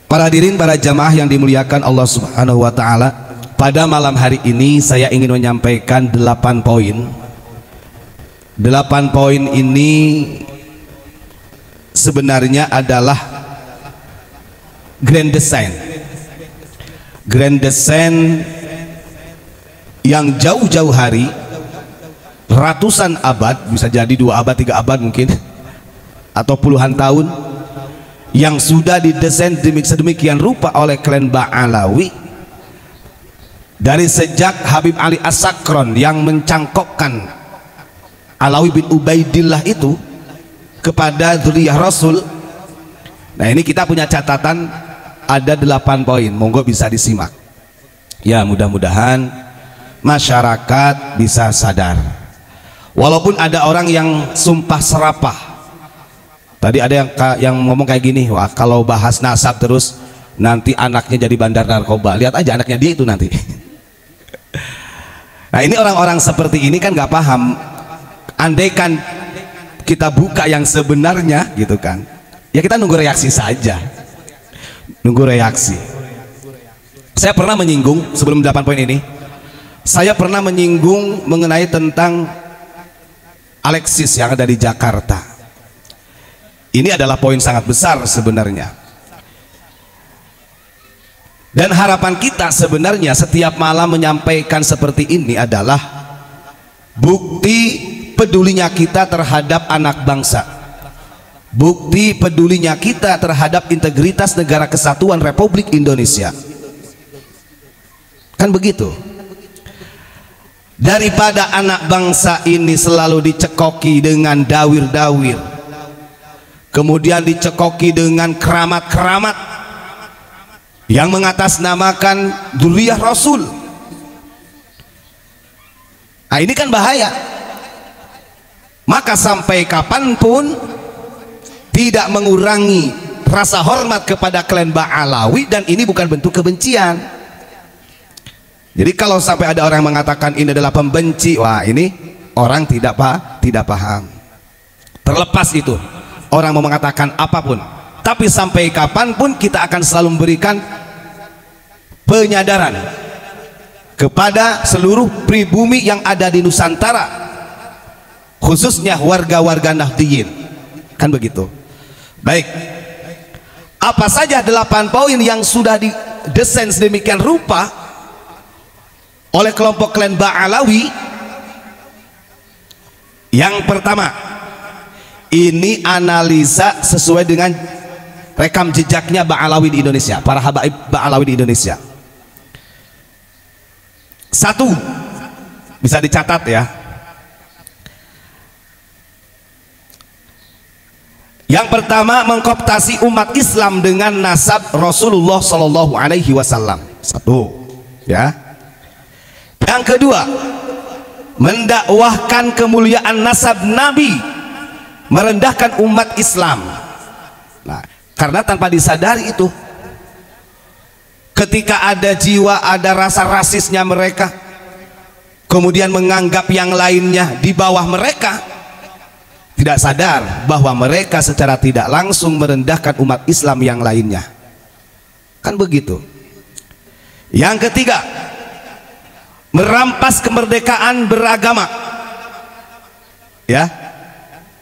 Para hadirin, para jamaah yang dimuliakan Allah Subhanahu wa taala, pada malam hari ini saya ingin menyampaikan 8 poin. 8 poin ini sebenarnya adalah grand design yang jauh-jauh hari, ratusan abad, bisa jadi 2 abad 3 abad mungkin, atau puluhan tahun, yang sudah didesain sedemikian rupa oleh klan Ba'alawi dari sejak Habib Ali As-Sakron yang mencangkokkan Alawi bin Ubaidillah itu kepada dzurriyyah Rasul. Nah, ini kita punya catatan, ada 8 poin, monggo bisa disimak ya, mudah-mudahan masyarakat bisa sadar. Walaupun ada orang yang sumpah serapah. Tadi ada yang ngomong kayak gini, wah kalau bahas nasab terus nanti anaknya jadi bandar narkoba. Lihat aja anaknya dia itu nanti. Nah, ini orang-orang seperti ini kan nggak paham. Andaikan kita buka yang sebenarnya gitu kan, ya kita nunggu reaksi saja, nunggu reaksi. Saya pernah menyinggung sebelum 8 poin ini, saya pernah menyinggung mengenai tentang Alexis yang ada di Jakarta. Ini adalah poin sangat besar sebenarnya, dan harapan kita sebenarnya setiap malam menyampaikan seperti ini adalah bukti pedulinya kita terhadap anak bangsa, bukti pedulinya kita terhadap integritas Negara Kesatuan Republik Indonesia, kan begitu. Daripada anak bangsa ini selalu dicekoki dengan dawir-dawir, kemudian dicekoki dengan keramat-keramat yang mengatasnamakan dzurriyyah Rasul. Nah, ini kan bahaya. Maka sampai kapanpun tidak mengurangi rasa hormat kepada klan Ba'alawi, dan ini bukan bentuk kebencian. Jadi kalau sampai ada orang mengatakan ini adalah pembenci, wah ini orang tidak paham. Terlepas itu orang mau mengatakan apapun, tapi sampai kapanpun kita akan selalu memberikan penyadaran kepada seluruh pribumi yang ada di Nusantara, khususnya warga-warga Nahdliyin, kan begitu. Baik, apa saja 8 poin yang sudah didesain sedemikian rupa oleh kelompok klan Ba'alawi? Yang pertama, ini analisa sesuai dengan rekam jejaknya Ba'alawi di Indonesia, para habaib Ba'alawi di Indonesia. 1, bisa dicatat ya. Yang pertama, mengkooptasi umat Islam dengan nasab Rasulullah Shallallahu Alaihi Wasallam. 1, ya. Yang kedua, mendakwahkan kemuliaan nasab Nabi, merendahkan umat Islam. Nah, karena tanpa disadari itu, ketika ada jiwa, ada rasa rasisnya mereka, kemudian menganggap yang lainnya di bawah mereka, tidak sadar bahwa mereka secara tidak langsung merendahkan umat Islam yang lainnya, kan begitu. Yang ketiga, merampas kemerdekaan beragama, ya.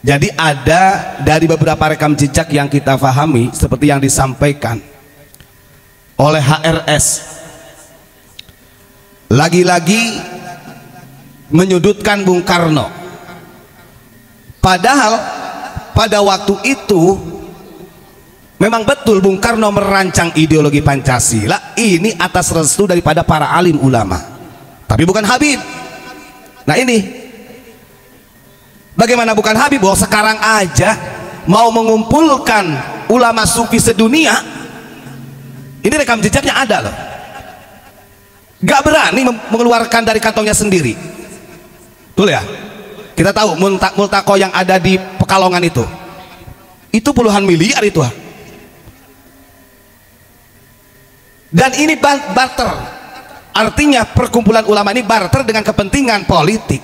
Jadi ada dari beberapa rekam jejak yang kita pahami seperti yang disampaikan oleh HRS, lagi-lagi menyudutkan Bung Karno, padahal pada waktu itu memang betul Bung Karno merancang ideologi Pancasila ini atas restu daripada para alim ulama, tapi bukan Habib. Nah, ini bagaimana bukan Habib, bahwa sekarang aja mau mengumpulkan ulama sufi sedunia, ini rekam jejaknya ada loh, gak berani mengeluarkan dari kantongnya sendiri. Betul ya, kita tahu multaqo yang ada di Pekalongan itu puluhan miliar itu, dan ini barter. Artinya perkumpulan ulama ini barter dengan kepentingan politik,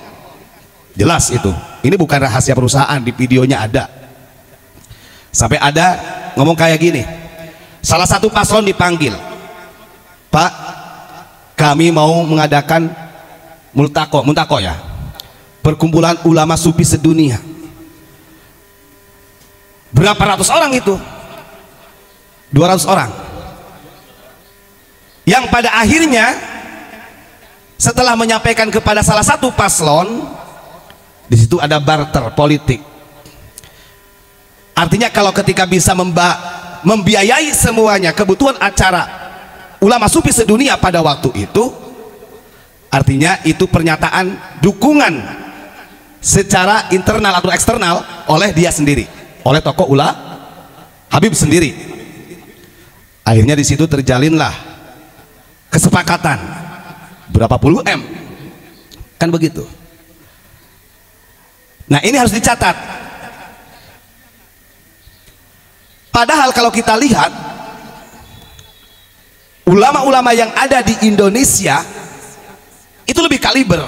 jelas itu. Ini bukan rahasia perusahaan, di videonya ada. Sampai ada ngomong kayak gini, Salah satu paslon dipanggil, Pak, kami mau mengadakan multako ya, perkumpulan ulama sufi sedunia. Berapa ratus orang itu? 200 orang. Yang pada akhirnya setelah menyampaikan kepada salah satu paslon, di situ ada barter politik. Artinya kalau ketika bisa membiayai semuanya kebutuhan acara ulama sufi sedunia pada waktu itu, artinya itu pernyataan dukungan secara internal atau eksternal oleh dia sendiri, oleh tokoh Habib sendiri. Akhirnya di situ terjalinlah kesepakatan berapa puluh M, kan begitu. Nah, ini harus dicatat. Padahal kalau kita lihat ulama-ulama yang ada di Indonesia itu lebih kaliber,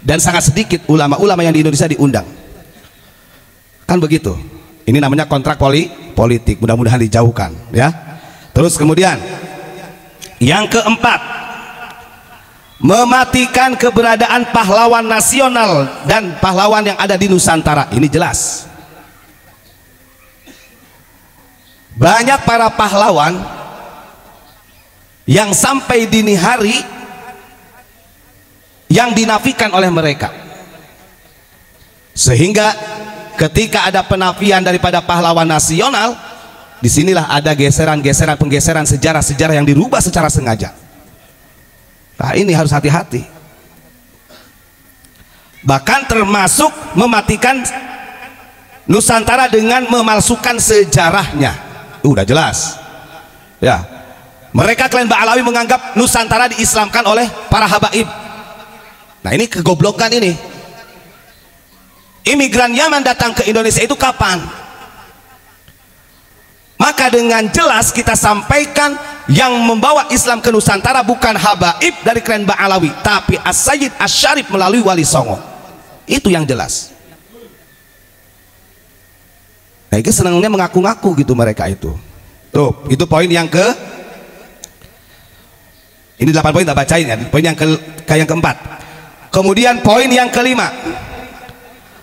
dan sangat sedikit ulama-ulama yang di Indonesia diundang, kan begitu. Ini namanya kontrak politik, mudah-mudahan dijauhkan ya. Terus kemudian yang keempat, mematikan keberadaan pahlawan nasional dan pahlawan yang ada di Nusantara. Ini jelas banyak para pahlawan yang sampai dini hari yang dinafikan oleh mereka, sehingga ketika ada penafian daripada pahlawan nasional, disinilah ada penggeseran sejarah-sejarah yang dirubah secara sengaja. Nah, ini harus hati-hati. Bahkan termasuk mematikan Nusantara dengan memalsukan sejarahnya. Udah jelas ya. Mereka klan Ba'alawi menganggap Nusantara diislamkan oleh para habaib. Nah, ini kegoblokan ini. Imigran Yaman datang ke Indonesia itu kapan? Maka dengan jelas kita sampaikan, yang membawa Islam ke Nusantara bukan habaib dari klan Ba'alawi, tapi As-Sayyid Asy-Syarif melalui Wali Songo. Itu yang jelas. Nah, itu senangnya mengaku-ngaku gitu mereka itu. Tuh, itu poin yang ini 8 poin tak bacain ya. Poin yang keempat. Kemudian poin yang kelima,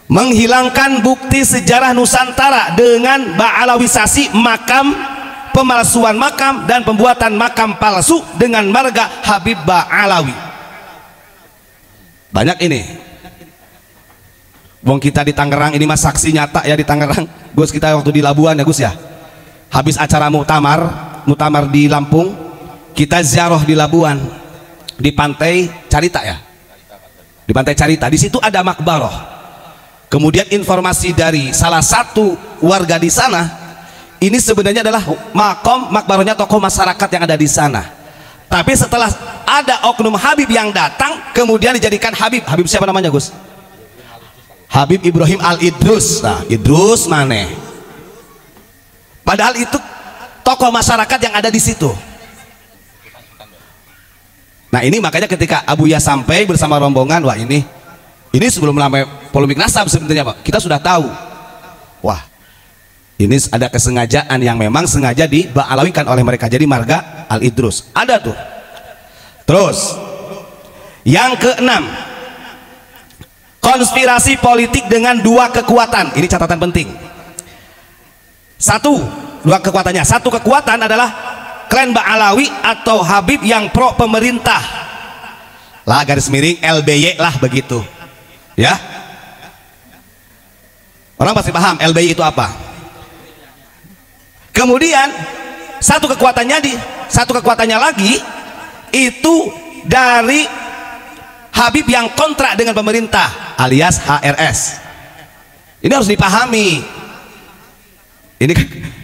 menghilangkan bukti sejarah Nusantara dengan ba'alawisasi makam, pemalsuan makam, dan pembuatan makam palsu dengan marga Habib Ba'alawi. Banyak ini. Wong kita di Tangerang ini mas saksi nyata ya, di Tangerang. Gus, kita waktu di Labuan ya Gus ya, habis acara muktamar di Lampung, kita ziarah di Labuan, di Pantai Carita ya, di Pantai Carita. Di situ ada makbaroh. Kemudian informasi dari salah satu warga di sana, ini sebenarnya adalah makbarohnya tokoh masyarakat yang ada di sana. Tapi setelah ada oknum Habib yang datang, kemudian dijadikan Habib. Habib siapa namanya Gus? Habib Ibrahim Al-Idrus. Nah, Idrus mana? Padahal itu tokoh masyarakat yang ada di situ. Nah, ini makanya ketika Abu Ya sampai bersama rombongan, wah ini sebelum ramai polemik nasab sebenarnya Pak, kita sudah tahu, wah ini ada kesengajaan yang memang sengaja diba'alawikan oleh mereka, jadi marga Al-Idrus ada tuh. Terus yang keenam, konspirasi politik dengan dua kekuatan. Ini catatan penting. Dua kekuatannya. Satu kekuatan adalah klan Ba'alawi atau Habib yang pro pemerintah lah, garis miring LBY lah begitu ya. Orang pasti paham LBY itu apa. Kemudian satu kekuatannya lagi itu dari Habib yang kontrak dengan pemerintah alias HRS. Ini harus dipahami.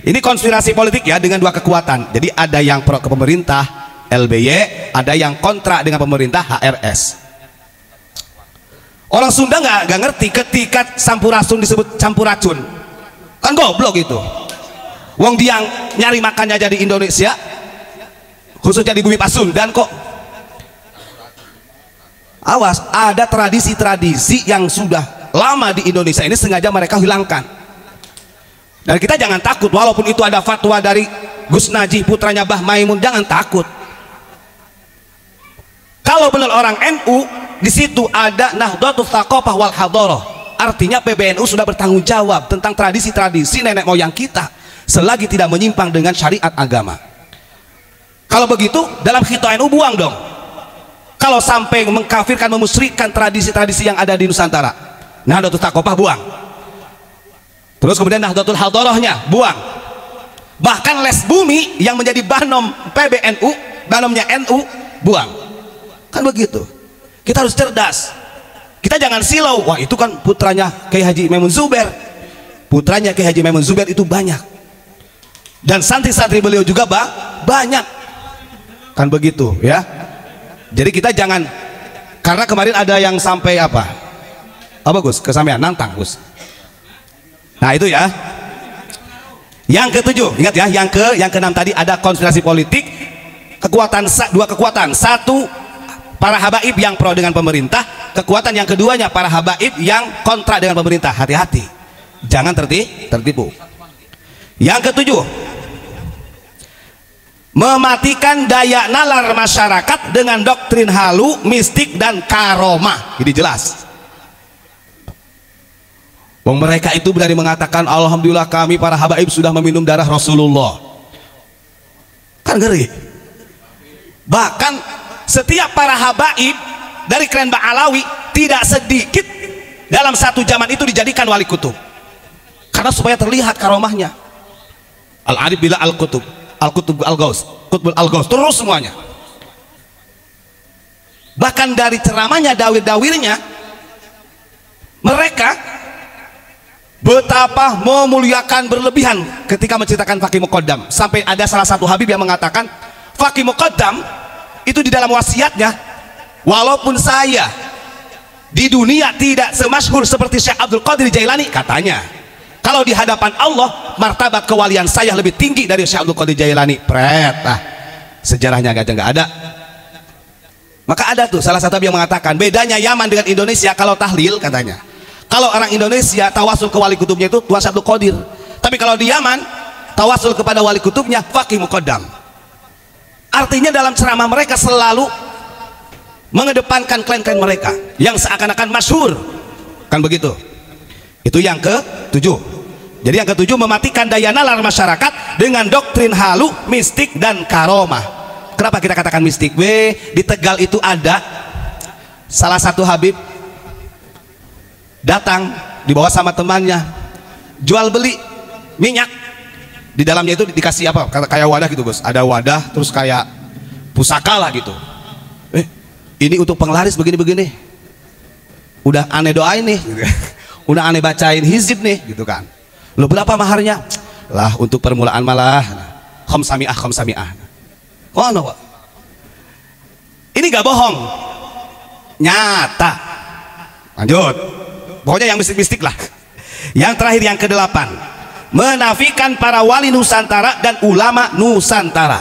Ini konspirasi politik ya, dengan dua kekuatan. Jadi ada yang pro ke pemerintah LBY, ada yang kontrak dengan pemerintah HRS. Orang Sunda nggak ngerti ketika Sampurasun disebut campur racun, kan goblok itu. Wong dia nyari makannya aja di Indonesia, khususnya di bumi Pasundan kok. Awas, ada tradisi-tradisi yang sudah lama di Indonesia ini sengaja mereka hilangkan. Dan kita jangan takut, walaupun itu ada fatwa dari Gus Najih putranya Bah Maimun, jangan takut. Kalau benar orang NU, di situ ada Nahdlatul Tsaqafah wal Hadharah. Artinya PBNU sudah bertanggung jawab tentang tradisi-tradisi nenek moyang kita selagi tidak menyimpang dengan syariat agama. Kalau begitu dalam khito NU buang dong. Kalau sampai mengkafirkan, memusyrikkan tradisi-tradisi yang ada di Nusantara, Nahdlatul Tsaqafah buang. Terus kemudian Nahdlatul Hadharahnya buang. Bahkan les bumi yang menjadi banom PBNU, banomnya NU, buang. Kan begitu. Kita harus cerdas. Kita jangan silau, wah itu kan putranya Kiai Haji Maimun Zubair. Putranya Kiai Haji Maimun Zubair itu banyak. Dan santri-santri beliau juga banyak. Kan begitu ya. Jadi kita jangan, karena kemarin ada yang sampai apa Gus? Kesampaian nantang Gus. Nah itu ya. Yang ketujuh, ingat ya, yang keenam tadi ada konspirasi politik. Dua kekuatan. Satu, para habaib yang pro dengan pemerintah. Kekuatan yang keduanya para habaib yang kontra dengan pemerintah. Hati-hati, jangan tertipu. Yang ketujuh, mematikan daya nalar masyarakat dengan doktrin halu, mistik dan karomah. Ini jelas. Mereka itu berani mengatakan, alhamdulillah kami para habaib sudah meminum darah Rasulullah. Kan ngeri. Bahkan setiap para habaib dari klan Ba'alawi tidak sedikit dalam satu zaman itu dijadikan wali kutub, karena supaya terlihat karomahnya. Al-Arif bila al-kutub, al-kutub al-gaus, kutbul al-gaus, terus semuanya. Bahkan dari ceramahnya, dawir-dawirnya, mereka betapa memuliakan berlebihan ketika menceritakan Faqih Muqaddam. Sampai ada salah satu habib yang mengatakan, Faqih Muqaddam itu di dalam wasiatnya, walaupun saya di dunia tidak semasyhur seperti Syekh Abdul Qadir Jailani, katanya, kalau di hadapan Allah martabat kewalian saya lebih tinggi dari Syekh Abdul Qadir Jailani. Sejarahnya nggak ada. Maka ada tuh salah satu yang mengatakan, bedanya Yaman dengan Indonesia kalau tahlil, katanya, kalau orang Indonesia tawasul ke wali kutubnya itu Tuan Syekh Abdul Qadir, tapi kalau di Yaman tawasul kepada wali kutubnya Faqih Muqaddam. Artinya dalam ceramah mereka selalu mengedepankan klan-klan mereka yang seakan-akan masyhur. Kan begitu. Itu yang ketujuh. Jadi yang ketujuh, mematikan daya nalar masyarakat dengan doktrin halu, mistik dan karomah. Kenapa kita katakan mistik? Di Tegal itu ada salah satu habib datang dibawa sama temannya, jual beli minyak. Di dalamnya itu dikasih apa, kayak wadah gitu Gus, ada wadah terus kayak pusaka lah gitu. Ini untuk penglaris begini-begini, udah aneh doain nih, udah aneh bacain hizib nih gitu kan. Lo berapa maharnya? Lah untuk permulaan malah khomsamiah. Oh no, ini gak bohong, nyata. Lanjut. Pokoknya yang mistik-mistik lah. Yang terakhir, yang kedelapan, menafikan para wali Nusantara dan ulama Nusantara.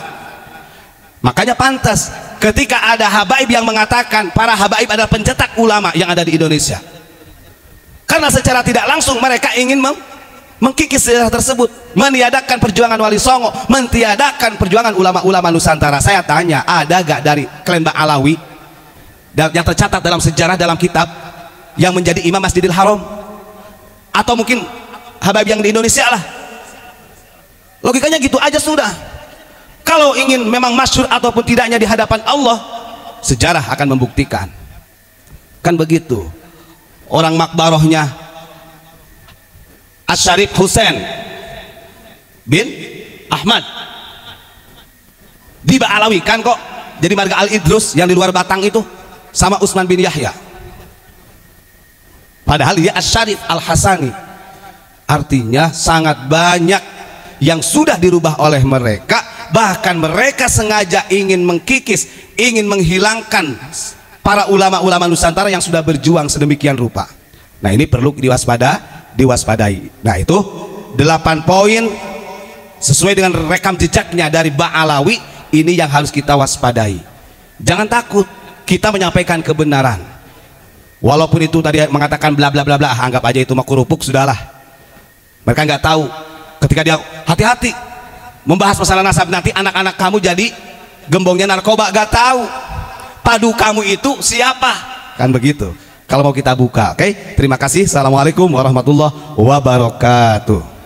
Makanya pantas ketika ada habaib yang mengatakan para habaib adalah pencetak ulama yang ada di Indonesia, karena secara tidak langsung mereka ingin mengkikis sejarah tersebut, meniadakan perjuangan Wali Songo, mentiadakan perjuangan ulama-ulama Nusantara. Saya tanya, ada gak dari klan Ba'alawi yang tercatat dalam sejarah, dalam kitab, yang menjadi imam Masjidil Haram? Atau mungkin habaib yang di Indonesia lah. Logikanya gitu aja sudah. Kalau ingin memang masyhur ataupun tidaknya di hadapan Allah, sejarah akan membuktikan. Kan begitu. Orang makbarohnya Asy-Syarif Husain bin Ahmad di Ba'alawi kan kok jadi marga Al-Idrus yang di luar Batang itu sama Utsman bin Yahya. Padahal dia Asy-Syarif Al-Hasani. Artinya sangat banyak yang sudah dirubah oleh mereka. Bahkan mereka sengaja ingin mengkikis, ingin menghilangkan para ulama-ulama Nusantara yang sudah berjuang sedemikian rupa. Nah ini perlu diwaspadai. Nah itu 8 poin sesuai dengan rekam jejaknya dari Ba'alawi. Ini yang harus kita waspadai. Jangan takut kita menyampaikan kebenaran, walaupun itu tadi mengatakan bla bla bla bla, anggap aja itu mah kerupuk, sudahlah. Mereka nggak tahu ketika dia hati-hati membahas masalah nasab, nanti anak-anak kamu jadi gembongnya narkoba, gak tahu padu kamu itu siapa, kan begitu. Kalau mau kita buka, oke? Terima kasih. Assalamualaikum warahmatullahi wabarakatuh.